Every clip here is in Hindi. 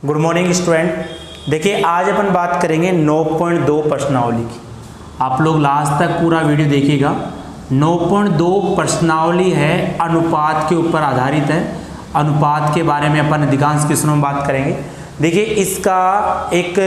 Good morning student. देखिए आज अपन बात करेंगे 9.2 प्रश्नावली की। आप लोग लास्ट तक पूरा वीडियो देखिएगा। 9.2 प्रश्नावली है, अनुपात के ऊपर आधारित है। अनुपात के बारे में अपन अधिकांश क्वेश्चनों में बात करेंगे। देखिए इसका एक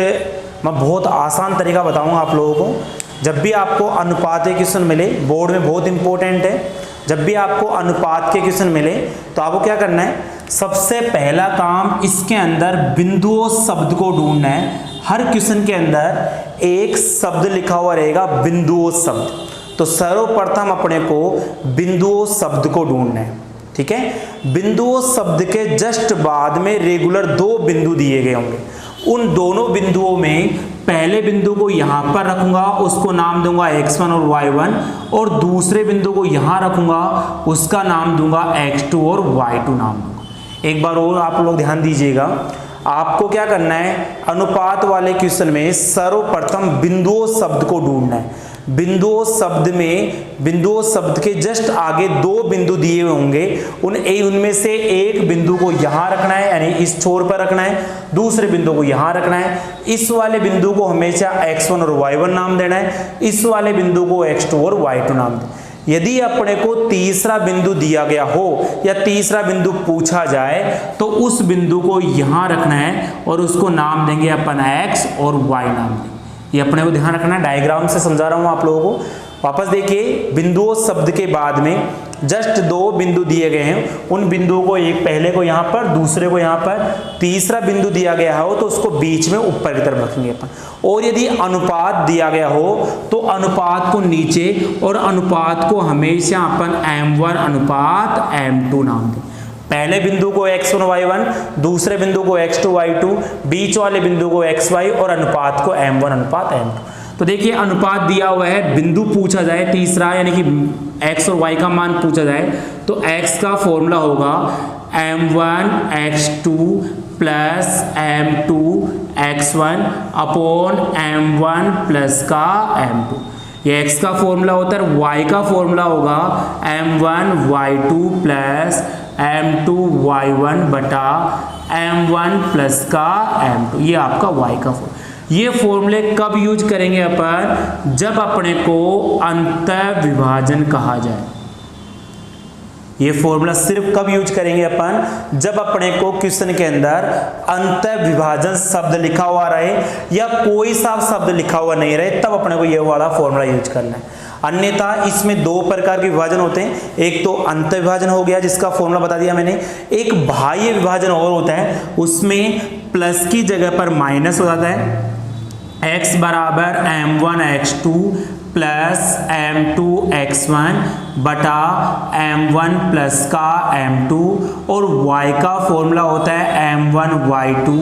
मैं बहुत आसान तरीका बताऊंगा आप लोगों को। जब भी आपको अनुपात के क्वेश्चन मिले, बोर्ड में बहुत इंपॉर्टेंट है, जब भी आपको अनुपात के क्वेश्चन मिले तो आपको क्या करना है, सबसे पहला काम इसके अंदर बिंदुओं शब्द को ढूंढना है। हर क्वेश्चन के अंदर एक शब्द लिखा हुआ रहेगा, बिंदुओं शब्द। तो सर्वप्रथम अपने को बिंदुओं शब्द को ढूंढना है, ठीक है। बिंदुओं शब्द के जस्ट बाद में रेगुलर दो बिंदु दिए गए होंगे। उन दोनों बिंदुओं में पहले बिंदु को यहां पर रखूंगा, उसको नाम दूंगा x1 और y1, और दूसरे बिंदु को यहां रखूंगा, उसका नाम दूंगा x2 और y2 नाम दूंगा। एक बार और आप लोग ध्यान दीजिएगा, आपको क्या करना है, अनुपात वाले क्वेश्चन में सर्वप्रथम बिंदुओं शब्द को ढूंढना है। बिंदुओं शब्द में बिंदुओं शब्द के जस्ट आगे दो बिंदु दिए हुए होंगे, उनमें से एक बिंदु को यहां रखना है, यानी इस छोर पर रखना है, दूसरे बिंदु को यहां रखना है। इस वाले बिंदु को हमेशा x1 और y1 नाम देना है, इस वाले बिंदु को x2 और y2 नाम देना है। यदि अपने को तीसरा बिंदु दिया गया हो या तीसरा बिंदु पूछा जाए तो उस बिंदु को यहां रखना है और उसको नाम देंगे अपन x और y नाम देंगे। ये अपने को ध्यान रखना है, डायग्राम से समझा रहा हूं आप लोगों को। वापस देखिए, बिंदुओं शब्द के बाद में जस्ट दो बिंदु दिए गए हैं, उन बिंदुओं को एक पहले को यहां पर, दूसरे को यहां पर, तीसरा बिंदु दिया गया हो तो उसको बीच में ऊपर की तरफ रखेंगे अपन। और यदि अनुपात दिया गया हो तो अनुपात को नीचे और अनुपात को हमेशा अपन m1 अनुपात m2 नाम दें। पहले बिंदु को x1 y1, दूसरे बिंदु को x2 y2, बीच वाले बिंदु को xy और अनुपात को m1 अनुपात m2। तो देखिए अनुपात दिया हुआ है, बिंदु पूछा जाए तीसरा, यानी कि x और y का मान पूछा जाए तो x का फॉर्मूला होगा m1 x2 plus m2 x1 upon m1 plus का m2। ये x का फॉर्मूला होता है, y का फॉर्मूला होगा m1 y2 plus m2 y1 बटा m1 प्लस का m2। ये आपका y का फॉर्मूला। ये फॉर्मूले कब यूज करेंगे अपन, जब अपने को अंतर विभाजन कहा जाए। ये फॉर्मूला सिर्फ कब यूज करेंगे अपन, जब अपने को क्वेश्चन के अंदर अंतर विभाजन शब्द लिखा हुआ रहे या कोई सा शब्द लिखा हुआ नहीं रहे, तब अपने को ये वाला फॉर्मूला यूज करना है। अन्यथा इसमें दो प्रकार के विभाजन होते हैं, एक तो अंतर विभाजन हो गया जिसका फॉर्मूला बता दिया मैंने, एक बाह्य विभाजन और होता है, उसमें प्लस की जगह पर माइनस हो जाता है। x बराबर m1 x2 plus m2 x1 बटा m1 प्लस का m2, और y का फॉर्मूला होता है m1 y2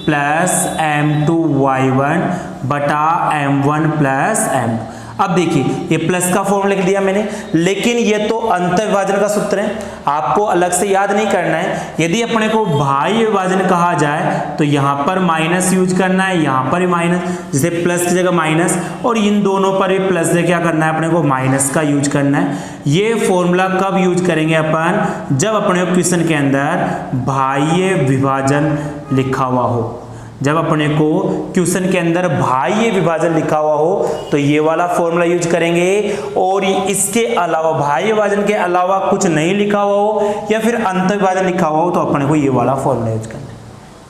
plus m2 y1 बटा m1 प्लस m2। अब देखिए ये प्लस का फॉर्मूला लिख दिया मैंने, लेकिन ये तो अंतर विभाजन का सूत्र है, आपको अलग से याद नहीं करना है। यदि अपने को बाह्य विभाजन कहा जाए तो यहाँ पर माइनस यूज करना है, यहाँ पर भी माइनस, जैसे प्लस की जगह माइनस, और इन दोनों पर भी प्लस से क्या करना है, अपने को माइनस का यूज करना है। ये फॉर्मूला कब यूज करेंगे अपन, जब अपने क्वेश्चन के अंदर बाह्य विभाजन लिखा हुआ हो। जब अपने को क्वेश्चन के अंदर बाह्य विभाजन लिखा हुआ हो तो ये वाला फॉर्मूला यूज करेंगे, और इसके अलावा बाह्य विभाजन के अलावा कुछ नहीं लिखा हुआ हो या फिर अंतर विभाजन लिखा हुआ हो तो अपने को ये वाला फॉर्मूला यूज करना है,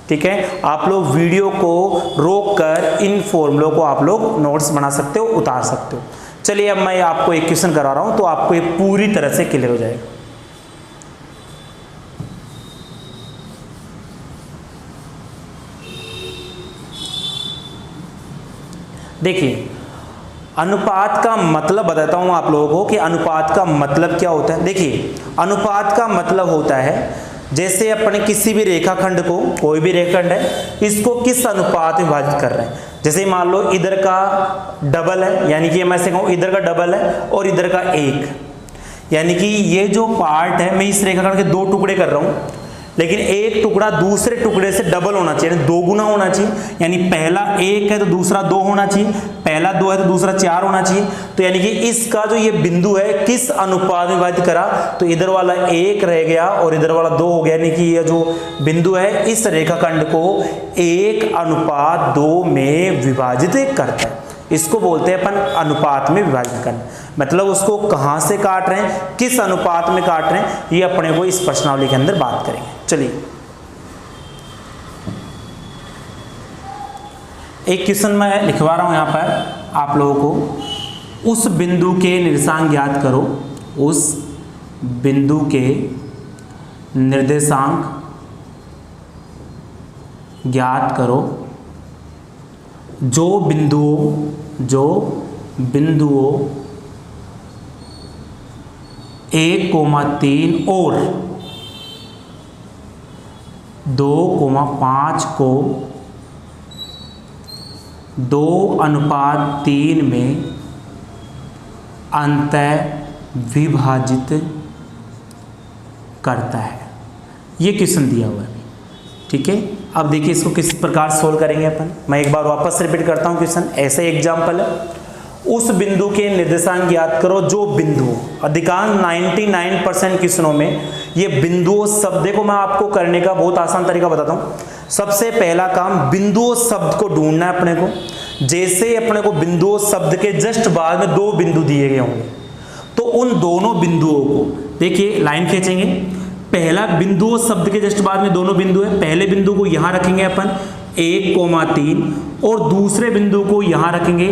ठीक है। आप लोग वीडियो को रोक कर इन फॉर्मूलों को आप लोग नोट्स बना सकते हो, उतार सकते हो। चलिए अब मैं आपको एक क्वेश्चन करा रहा हूं तो आपको ये पूरी तरह से क्लियर हो जाएगा। देखिए अनुपात का मतलब बताता हूं आप लोगों को कि अनुपात का मतलब क्या होता है। देखिए अनुपात का मतलब होता है, जैसे अपने किसी भी रेखाखंड को, कोई भी रेखाखंड है, इसको किस अनुपात में विभाजित कर रहे हैं। जैसे मान लो इधर का डबल है, यानी कि मैं ऐसे कहूं इधर का डबल है और इधर का एक, यानी कि ये जो पार्ट है, मैं इस रेखाखंड के दो टुकड़े कर रहा हूं, लेकिन एक टुकड़ा दूसरे टुकड़े से डबल होना चाहिए, यानी 2 गुना होना चाहिए। यानी पहला 1 है तो दूसरा 2 होना चाहिए, पहला 2 है तो दूसरा 4 होना चाहिए। तो यानी कि इसका जो ये बिंदु है किस अनुपात में विभाजित करा, तो इधर वाला 1 रह गया और इधर वाला 2 हो गया। यानी कि ये जो बिंदु है इस रेखाखंड को 1:2 में विभाजित करता है। इसको बोलते हैं अपन अनुपात में विभाजन करना। मतलब उसको कहां से काट रहे हैं, किस अनुपात में काट रहे हैं, ये अपने को इस प्रश्नावली के अंदर बात करेंगे। चलिए एक क्वेश्चन मैं लिखवा रहा हूं यहां पर आप लोगों को। उस बिंदु के निर्देशांक ज्ञात करो, उस बिंदु के निर्देशांक ज्ञात करो जो बिंदुओं 1,3 और 2,5 को 2:3 में अंतः विभाजित करता है। ये क्वेश्चन दिया हुआ है, ठीक है। अब देखिए इसको किस प्रकार सोल्व करेंगे अपन। मैं एक बार वापस रिपीट करता हूँ क्वेश्चन। ऐसे एग्जाम्पल है, उस बिंदु के निर्देशांक ज्ञात करो जो बिंदु, अधिकांश 99% क्वेश्चनों में ये बिंदुओं शब्द को मैं आपको करने का बहुत आसान तरीका बताता हूँ। सबसे पहला काम बिंदुओं शब्द को ढूंढना है अपने को। जैसे अपने को बिंदुओं शब्द के जस्ट बाद में 2 बिंदु दिए गए होंगे, तो उन दोनों बिंदुओं को देखिए लाइन खींचेंगे। पहला बिंदुओं शब्द के जस्ट बाद में दोनों बिंदु है, पहले बिंदु को यहां रखेंगे अपन 1,3 और दूसरे बिंदु को यहां रखेंगे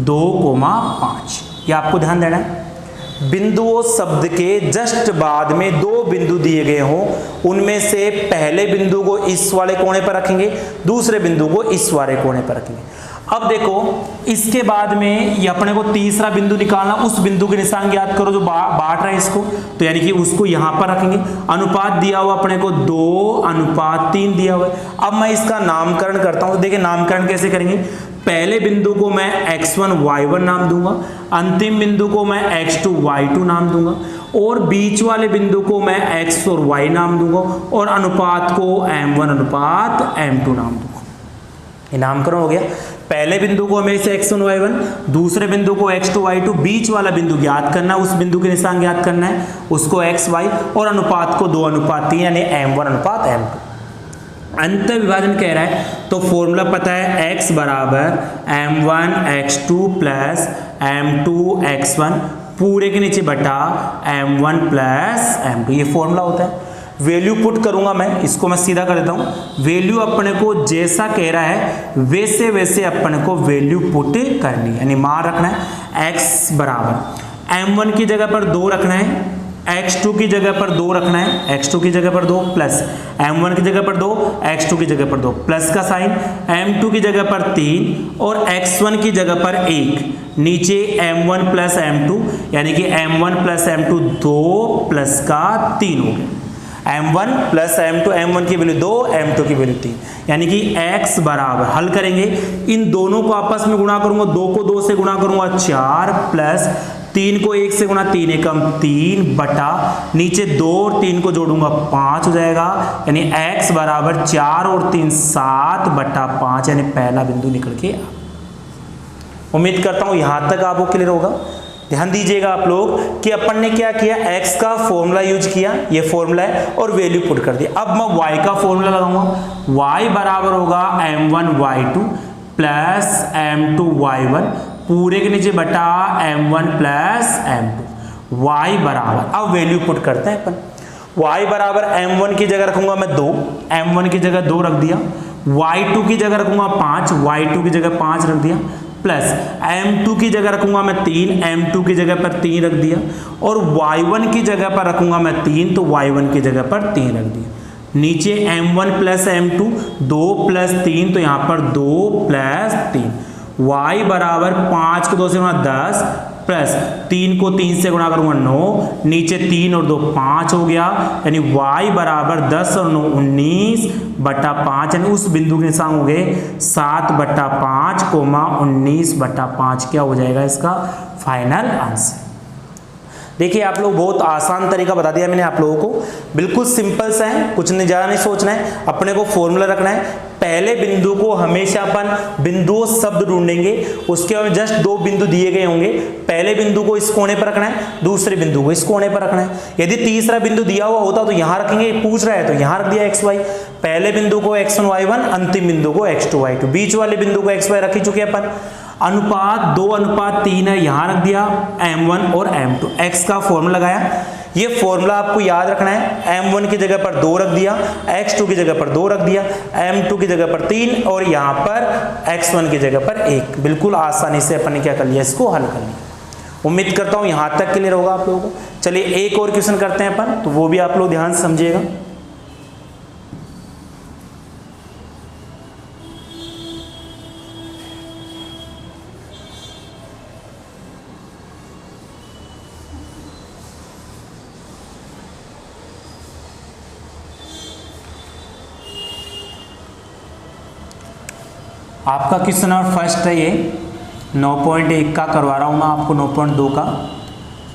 2,5। ये आपको ध्यान देना है। बिंदुओं शब्द के जस्ट बाद में 2 बिंदु दिए गए हों, उनमें से पहले बिंदु को इस वाले कोने पर रखेंगे, दूसरे बिंदु को इस वाले कोने पर रखेंगे। अब देखो इसके बाद में ये अपने को तीसरा बिंदु निकालना, उस बिंदु के निशान ज्ञात करो जो बांट रहा है इसको, तो यानी कि उसको यहां पर रखेंगे। अनुपात दिया हुआ अपने को 2:3 दिया हुआ है। अब मैं इसका नामकरण करता हूं। तो देखिए नामकरण कैसे करेंगे। पहले बिंदु को मैं x1 y1 नाम दूंगा, अंतिम बिंदु को मैं x2 y2 नाम दूंगा, और बीच वाले बिंदु को मैं x और y नाम दूंगा, और अनुपात को m1 अनुपात m2 नाम दूंगा। ये नामकरण हो गया। पहले बिंदु को हमेशा x1 y1, दूसरे बिंदु को x2 y2, बीच वाला बिंदु ज्ञात करना है, उस बिंदु के निशान ज्ञात करना है, उसको x y, और अनुपात को 2:3 यानी m1 अनुपात m2। अंत विभाजन कह रहा है तो फॉर्मूला पता है, x बराबर m1 x2 plus m2 x1 पूरे के नीचे बटा m1 प्लस m2। ये फॉर्मूला होता है। वैल्यू पुट करूंगा मैं, इसको मैं सीधा कर देता हूं। वैल्यू अपने को जैसा कह रहा है वैसे वैसे अपने को वैल्यू पुट करनी है, यानी मान रखना है। x बराबर m1 की जगह पर 2 रखना है, x2 की जगह पर 2 रखना है, x2 की जगह पर 2 प्लस m1 की जगह पर 2, x2 की जगह पर 2 प्लस का साइन, m2 की जगह पर 3 और x1 की जगह पर 1, नीचे m1 प्लस m2 यानी कि m1 प्लस m2 2 प्लस का 3 हो गया। m1 प्लस m2, m1 की वैल्यू 2, m2 की वैल्यू 3, यानी कि x बराबर हल करेंगे। इन दोनों को आपस में गुणा करूंगा, 2 को 2 से गुणा करूंगा 4 प्लस 3 को 1 से गुणा 3 एकम 3 बटा नीचे 2 और 3 को जोड़ूंगा 5 हो जाएगा, यानी x बराबर 4 और 3 7 बटा 5, यानी पहला बिंदु निकल के। उम्मीद करता हूं यहां तक आपको क्लियर होगा। ध्यान दीजिएगा आप लोग कि अपन ने क्या किया, x का फॉर्मूला यूज किया, ये फॉर्मूला है, और वैल्यू पुट कर दिया। अब मैं y का फॉर्मूला लगाऊंगा। y बराबर होगा m1 y2 plus m2 y1 पूरे के नीचे बटा m1 प्लस m2। y बराबर, अब वैल्यू पुट करते हैं अपन। y बराबर m1 की जगह रखूंगा मैं 2, m1 की जगह 2 रख दिया, y2 की जगह रखूंगा 5, y2 की जगह 5 रख दिया, प्लस m2 की जगह रखूंगा मैं 3, m2 की जगह पर 3 रख दिया, और y1 की जगह पर रखूंगा मैं 3, तो y1 की जगह पर 3 रख दिया। नीचे m1 प्लस m2 2 प्लस 3, तो यहाँ पर 2 प्लस 3, y बराबर 5 को 2 से गुणा 10 प्लस 3 को 3 से गुणा करूंगा 9, नीचे 3 और 2 5 हो गया, यानी y बराबर 10 और 9 19 बटा 5, यानी उस बिंदु के निशान हो गए 7 बटा 5 कोमा 19 बटा 5। क्या हो जाएगा इसका फाइनल आंसर। देखिए आप लोग, बहुत आसान तरीका बता दिया मैंने आप लोगों को, बिल्कुल सिंपल सा है, कुछ नहीं ज़्यादा नहीं सोचना है, अपने को फॉर्मूला रखना है। पहले बिंदु को हमेशा अपन बिंदुओं शब्द ढूंढेंगे, उसके बाद जस्ट 2 बिंदु दिए गए होंगे, पहले बिंदु को इस कोने पर रखना है, दूसरे बिंदु को इस कोने पर रखना है। यदि तीसरा बिंदु दिया हुआ होता तो यहाँ रखेंगे, पूछ रहा है तो यहाँ रख दिया x y, पहले बिंदु को x1 y1, अंतिम बिंदु को x2 y2, बीच वाले बिंदु को x y रख ही चुके अपन। अनुपात 2:3 है, यहाँ रख दिया m1 और m2, x का फॉर्मूला लगाया। ये फॉर्मूला आपको याद रखना है, m1 की जगह पर 2 रख दिया, x2 की जगह पर 2 रख दिया, m2 की जगह पर 3 और यहाँ पर x1 की जगह पर 1। बिल्कुल आसानी से अपन ने क्या कर लिया, इसको हल कर लिया। उम्मीद करता हूँ यहाँ तक क्लियर होगा आप लोगों को। चलिए एक और क्वेश्चन करते हैं अपन, तो वो भी आप लोग ध्यान से समझिएगा। आपका क्वेश्चन नंबर फर्स्ट है ये 9.1 का करवा रहा हूँ मैं आपको, 9.2 का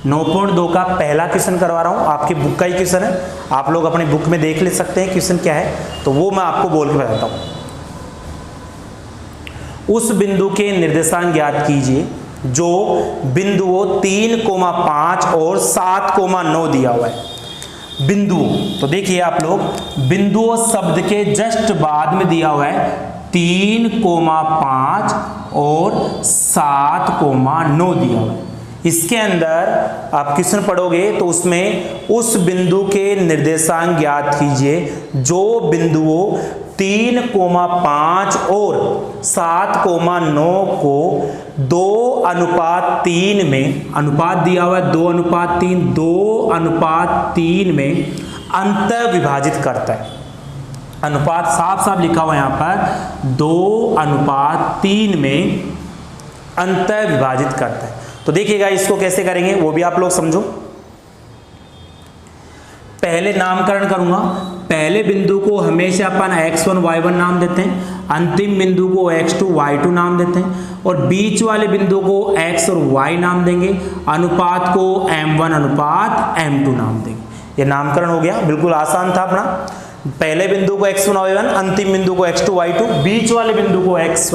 9.2 का पहला क्वेश्चन करवा रहा हूँ। आपकी बुक का ही क्वेश्चन है, आप लोग अपनी बुक में देख ले सकते हैं क्वेश्चन क्या है, तो वो मैं आपको बोल के बताता हूँ। उस बिंदु के निर्देशांक ज्ञात कीजिए जो बिंदुओं 3,5 और 7,9 दिया हुआ है। बिंदुओं, तो देखिए आप लोग, बिंदुओं शब्द के जस्ट बाद में दिया हुआ है 3,5 और 7,9 दिया हुआ है। इसके अंदर आप क्वेश्चन पढ़ोगे तो उसमें उस बिंदु के निर्देशांक ज्ञात कीजिए जो बिंदुओं 3,5 और 7,9 को 2:3 में, अनुपात दिया हुआ है 2:3, 2:3 में अंत विभाजित करता है। अनुपात साफ साफ लिखा हुआ है यहाँ पर, 2:3 में अंत विभाजित करता है। तो देखिएगा इसको कैसे करेंगे वो भी आप लोग समझो। पहले नामकरण करूंगा, पहले बिंदु को हमेशा अपन x1 y1 नाम देते हैं, अंतिम बिंदु को x2 y2 नाम देते हैं और बीच वाले बिंदु को x और y नाम देंगे, अनुपात को m1 अनुपात m2 नाम देंगे। ये नामकरण हो गया, बिल्कुल आसान था अपना। पहले बिंदु को x1 y1, अंतिम बिंदु को x2 y2, बीच वाले बिंदु को x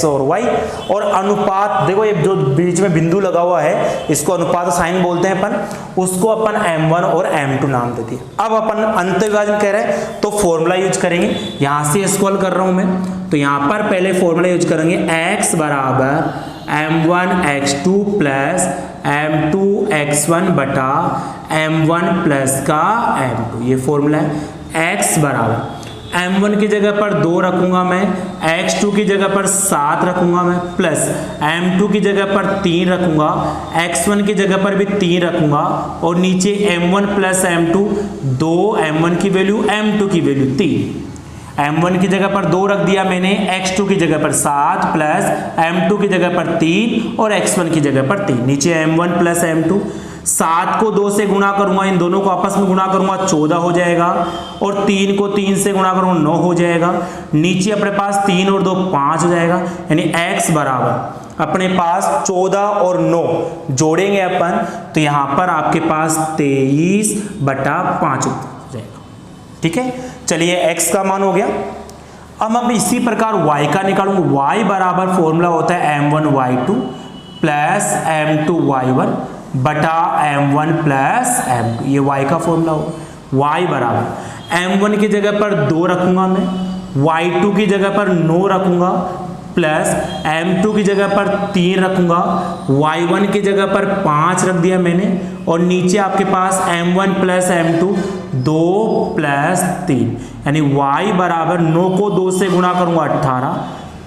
और y और अनुपात, देखो ये जो बीच में बिंदु लगा हुआ है इसको अनुपात साइन बोलते हैं अपन, उसको अपन m1 और m2 नाम देते हैं। अब अपन अंत विभाजन कह रहे हैं तो फॉर्मूला यूज करेंगे, यहां से स्क्रॉल कर रहा हूं मैं, तो यहां पर पहले फॉर्मूला यूज करेंगे x बराबर m1 x2 plus m2 x1 बटा m1 प्लस का m2, ये फॉर्मूला है। x बराबर m1 की जगह पर 2 रखूंगा मैं, x2 की जगह पर 7 रखूंगा मैं, प्लस m2 की जगह पर 3 रखूंगा, x1 की जगह पर भी 3 रखूंगा और नीचे m1 प्लस m2, 2 m1 की वैल्यू m2 की वैल्यू 3, m1 की जगह पर 2 रख दिया मैंने, x2 की जगह पर 7 प्लस m2 की जगह पर 3 और x1 की जगह पर 3, नीचे m1 प्लस m2, 7 को 2 से गुणा करूंगा, इन दोनों को आपस में गुणा करूंगा 14 हो जाएगा और 3 को 3 से गुणा करूंगा 9 हो जाएगा, नीचे अपने पास 3 और 2 5 हो जाएगा, यानी x बराबर अपने पास 14 और 9 जोड़ेंगे अपन तो यहां पर आपके पास 23/5 हो जाएगा। ठीक है, चलिए x का मान हो गया। अब हम इसी प्रकार y का निकालूंगा, y बराबर फॉर्मूला होता है m1 y2 plus m2 y1 बटा m1 प्लस m2, ये y का फॉर्मूला हो। y बराबर m1 की जगह पर 2 रखूंगा मैं, y2 की जगह पर 9 रखूंगा प्लस m2 की जगह पर 3 रखूंगा, y1 की जगह पर 5 रख दिया मैंने और नीचे आपके पास m1 प्लस m2 2 प्लस 3, यानी y बराबर 9 को 2 से गुणा करूंगा 18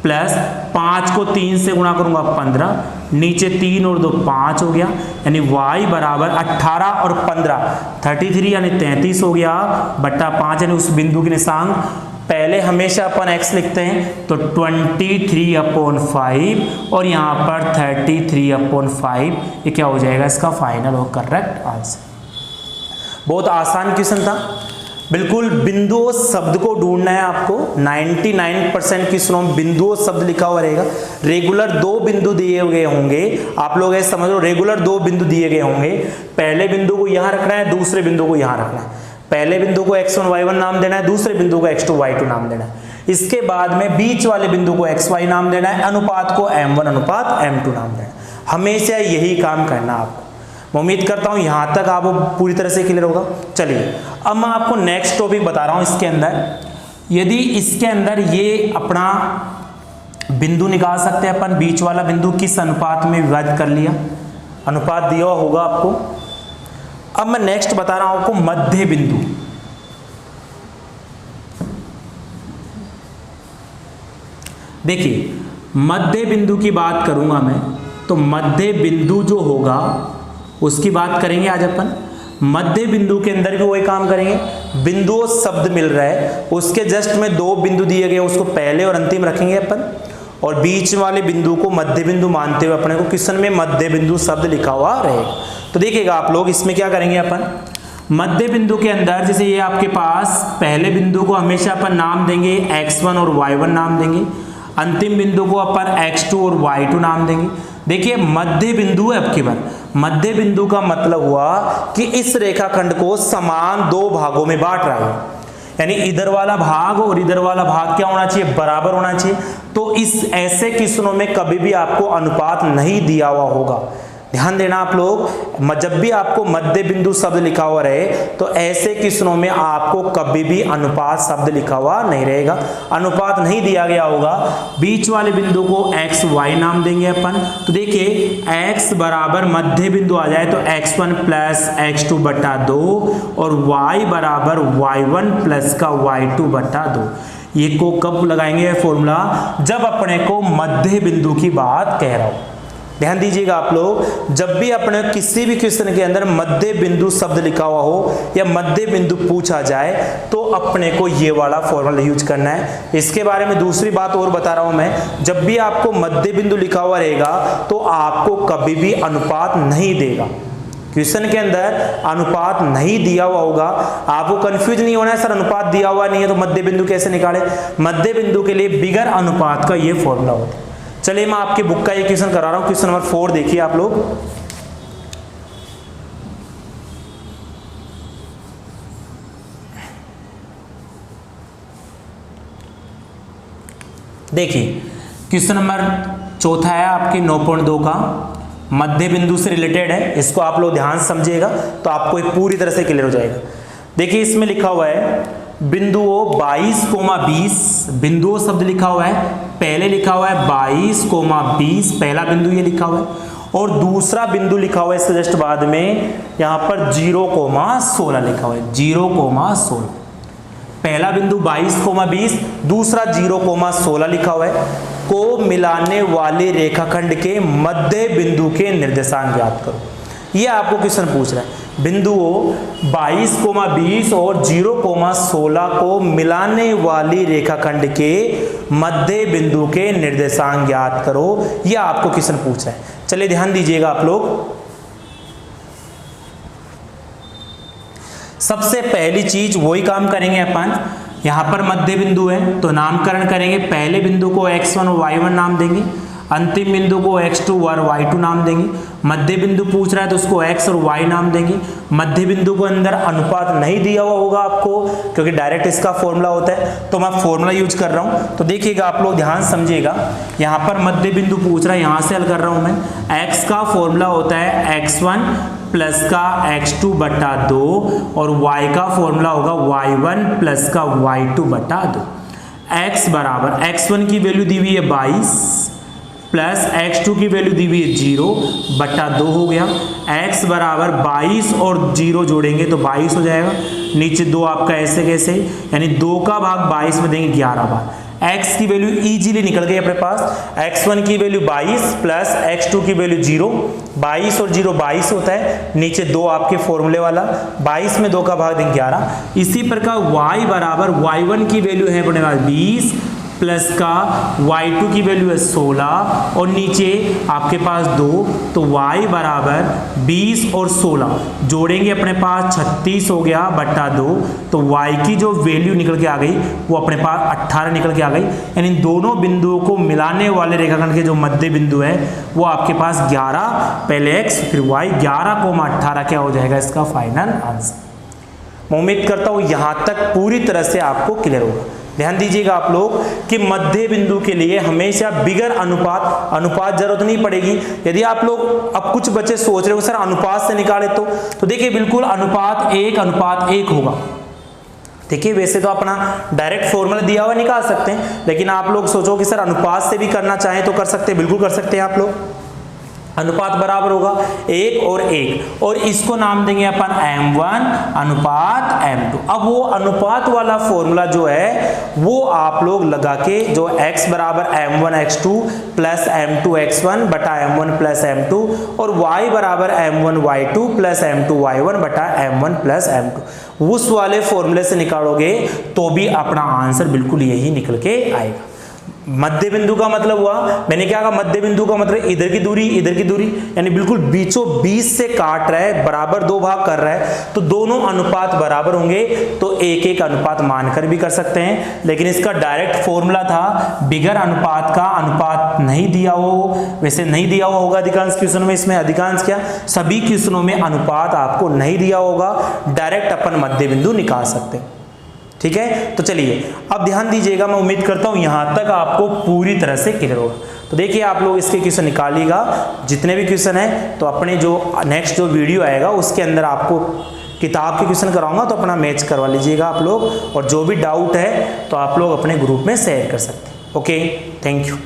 प्लस 5 को 3 से गुणा करूंगा 15, नीचे 3 और 2 5 हो गया, यानी y बराबर 18 और 15 33 यानी 33 हो गया बट्टा 5, यानी उस बिंदु के निशांक पहले हमेशा अपन x लिखते हैं तो 23/5 और यहाँ पर 33/5, ये क्या हो जाएगा इसका फाइनल और करेक्ट आंसर। बहुत आसान क्वेश्चन था, बिल्कुल बिंदु शब्द को ढूंढना है आपको। 99% क्वेश्चनों में बिंदु शब्द लिखा हुआ रहेगा। रेगुलर दो बिंदु दिए गए होंगे, आप लोग ऐसे समझ लो, रेगुलर दो बिंदु दिए गए होंगे। पहले बिंदु को यहां रखना है, दूसरे बिंदु को यहां रखना है। पहले बिंदु को x1 y1 नाम देना है, दूसरे बिंदु को x2 y2 नाम देना है। इसके बाद में बीच वाले बिंदु को xy नाम देना है, अनुपात को m1 अनुपात m2 नाम देना है। हमेशा यही काम करना आपको। मैं उम्मीद करता हूं यहां तक आपको पूरी तरह से क्लियर होगा। चलिए अब मैं आपको नेक्स्ट टॉपिक बता रहा हूं। इसके अंदर यदि इसके अंदर ये अपना बिंदु निकाल सकते हैं अपन, बीच वाला बिंदु किस अनुपात में विभाजित कर लिया, अनुपात दिया हुआ होगा आपको। अब मैं नेक्स्ट बता रहा हूं आपको मध्य बिंदु। देखिए मध्य बिंदु की बात करूंगा मैं, तो मध्य बिंदु जो होगा उसकी बात करेंगे आज अपन। मध्य बिंदु के अंदर भी वही काम करेंगे। बिंदु शब्द मिल रहा है, उसके जस्ट में दो बिंदु दिए गए, उसको पहले और अंतिम रखेंगे अपन, और बीच वाले बिंदु को मध्य बिंदु मानते हुए अपने को क्वेश्चन में मध्य बिंदु शब्द लिखा हुआ रहेगा। तो देखिएगा आप लोग इसमें क्या करेंगे अपन, मध्य बिंदु के अंदर जैसे ये आपके पास पहले बिंदु को हमेशा अपन नाम देंगे x1 और y1 नाम देंगे, अंतिम बिंदु को अपन x2 और y2 नाम देंगे। देखिए मध्य बिंदु है, अब की बार मध्य बिंदु का मतलब हुआ कि इस रेखाखंड को समान दो भागों में बांट रहा है, यानी इधर वाला भाग और इधर वाला भाग क्या होना चाहिए, बराबर होना चाहिए। तो इस ऐसे क्वेश्चनों में कभी भी आपको अनुपात नहीं दिया हुआ होगा। ध्यान देना आप लोग, जब भी आपको मध्य बिंदु शब्द लिखा हुआ रहे तो ऐसे क्वेश्चनों में आपको कभी भी अनुपात शब्द लिखा हुआ नहीं रहेगा, अनुपात नहीं दिया गया होगा। बीच वाले बिंदु को x y नाम देंगे अपन। तो देखिए x बराबर मध्य बिंदु आ जाए तो x1 प्लस x2 बटा 2 और y बराबर y1 प्लस का y2 बटा 2। ये को कब लगाएंगे फॉर्मूला, जब अपने को मध्य बिंदु की बात कह रहा हूं। ध्यान दीजिएगा आप लोग, जब भी अपने किसी भी क्वेश्चन के अंदर मध्य बिंदु शब्द लिखा हुआ हो या मध्य बिंदु पूछा जाए तो अपने को ये वाला फॉर्मूला यूज करना है। इसके बारे में दूसरी बात और बता रहा हूं मैं, जब भी आपको मध्य बिंदु लिखा हुआ रहेगा तो आपको कभी भी अनुपात नहीं देगा। क्वेश्चन के अंदर अनुपात नहीं दिया हुआ होगा, आपको कंफ्यूज नहीं होना है सर अनुपात दिया हुआ नहीं है तो मध्य बिंदु कैसे निकाले। मध्य बिंदु के लिए बिगर अनुपात का ये फॉर्मूला होता है। चलिए मैं आपके बुक का ये क्वेश्चन करा रहा हूं, क्वेश्चन नंबर 4 देखिए आप लोग। देखिए क्वेश्चन नंबर 4 है आपके 9.2 का, मध्य बिंदु से रिलेटेड है। इसको आप लोग ध्यान से समझिएगा तो आपको ये पूरी तरह से क्लियर हो जाएगा। देखिए इसमें लिखा हुआ है बिंदुओं 22,20, बिंदुओं शब्द लिखा हुआ है, पहले लिखा हुआ है 22,20, पहला बिंदु ये लिखा हुआ है, और दूसरा बिंदु लिखा हुआ है इसके जस्ट बाद में यहाँ पर 0,16 लिखा हुआ है, 0,16। पहला बिंदु 22,20, दूसरा 0,16 लिखा हुआ है। को मिलाने वाले रेखाखंड के मध्य बिंदु के निर्देशांक ज्ञात करो। ये आपको क्वेश्चन पूछ रहा है, बिंदुओं 22,20 और 0,16 को मिलाने वाली रेखाखंड के मध्य बिंदु के निर्देशांक ज्ञात करो। यह आपको क्वेश्चन पूछ रहा है। चलिए ध्यान दीजिएगा आप लोग। सबसे पहली चीज वही काम करेंगे अपन, यहां पर मध्य बिंदु है तो नामकरण करेंगे। पहले बिंदु को x1 और y1 नाम देंगे, अंतिम बिंदु को x2 और y2 नाम देंगे। मध्य बिंदु पूछ रहा है तो उसको x और y नाम देंगे। मध्य बिंदु को अंदर अनुपात नहीं दिया हुआ होगा आपको, क्योंकि डायरेक्ट इसका फॉर्मूला होता है, तो मैं फॉर्मूला यूज कर रहा हूं। तो देखिएगा आप लोग ध्यान समझिएगा, यहां पर मध्य बिंदु पूछ रहा है, यहां से हल कर रहा हूं मैं। x का फॉर्मूला होता है x1 प्लस का x2 बटा 2 और y का फॉर्मूला होगा y1 प्लस का y2 बटा 2। x बराबर x1 की वैल्यू दी हुई है 22 प्लस x2 की वैल्यू दी हुई है 0 बटा 2 हो गया। x बराबर 22 और 0 जोड़ेंगे तो 22 हो जाएगा, नीचे 2 आपका ऐसे कैसे, यानी 2 का भाग 22 में देंगे 11 बार। x की वैल्यू इजीली निकल गई अपने पास, x1 की वैल्यू 22 प्लस x2 की वैल्यू 0, 22 और 0 22 होता है, नीचे 2 आपके फॉर्मूले वाला, 22 में 2 का भाग देंगे 11। इसी प्रकार y बराबर y1 की वैल्यू है अपने पास 20 प्लस का y2 की वैल्यू है 16 और नीचे आपके पास 2, तो y बराबर 20 और 16 जोड़ेंगे अपने पास 36 हो गया बट्टा 2, तो y की जो वैल्यू निकल के आ गई वो अपने पास 18 निकल के आ गई। यानी इन दोनों बिंदुओं को मिलाने वाले रेखाखंड के जो मध्य बिंदु है वो आपके पास 11, पहले x फिर y, 11,18 क्या हो जाएगा इसका फाइनल आंसर। मैं उम्मीद करता हूं यहां तक पूरी तरह से आपको क्लियर होगा। ध्यान दीजिएगा आप लोग कि मध्य बिंदु के लिए हमेशा बिगर अनुपात जरूरत नहीं पड़ेगी। यदि आप लोग अब कुछ बच्चे सोच रहे हो सर अनुपात से निकाले तो देखिए बिल्कुल अनुपात 1 होगा। देखिए वैसे तो अपना डायरेक्ट फॉर्मूला दिया हुआ निकाल सकते हैं, लेकिन आप लोग सोचो कि सर अनुपात से भी करना चाहें तो कर सकते हैं, बिल्कुल कर सकते हैं आप लोग। अनुपात बराबर होगा 1 और 1 और इसको नाम देंगे अपन m1 अनुपात m2। अब वो अनुपात वाला फॉर्मूला जो है वो आप लोग लगा के जो x बराबर m1 x2 plus m2 x1 बटा m1 प्लस m2 और y बराबर m1 y2 plus m2 y1 बटा m1 प्लस m2 उस वाले फॉर्मूले से निकालोगे तो भी अपना आंसर बिल्कुल यही निकल के आएगा। मध्य बिंदु का मतलब हुआ, मैंने क्या कहा, मध्य बिंदु का मतलब इधर की दूरी यानी बिल्कुल बीचों बीच से काट रहा है, बराबर 2 भाग कर रहा है, तो दोनों अनुपात बराबर होंगे तो 1 अनुपात मानकर भी कर सकते हैं। लेकिन इसका डायरेक्ट फॉर्मूला था बिगर अनुपात का अनुपात नहीं दिया हो, वैसे नहीं दिया हुआ होगा अधिकांश क्वेश्चनों में, इसमें अधिकांश क्या सभी क्वेश्चनों में अनुपात आपको नहीं दिया होगा, डायरेक्ट अपन मध्य बिंदु निकाल सकते हैं। ठीक है, तो चलिए अब ध्यान दीजिएगा, मैं उम्मीद करता हूं यहां तक आपको पूरी तरह से क्लियर होगा। तो देखिए आप लोग इसके क्वेश्चन निकालिएगा, जितने भी क्वेश्चन है तो अपने जो नेक्स्ट जो वीडियो आएगा उसके अंदर आपको किताब के क्वेश्चन कराऊंगा, तो अपना मैच करवा लीजिएगा आप लोग, और जो भी डाउट है तो आप लोग अपने ग्रुप में शेयर कर सकते हैं। Okay, thank you.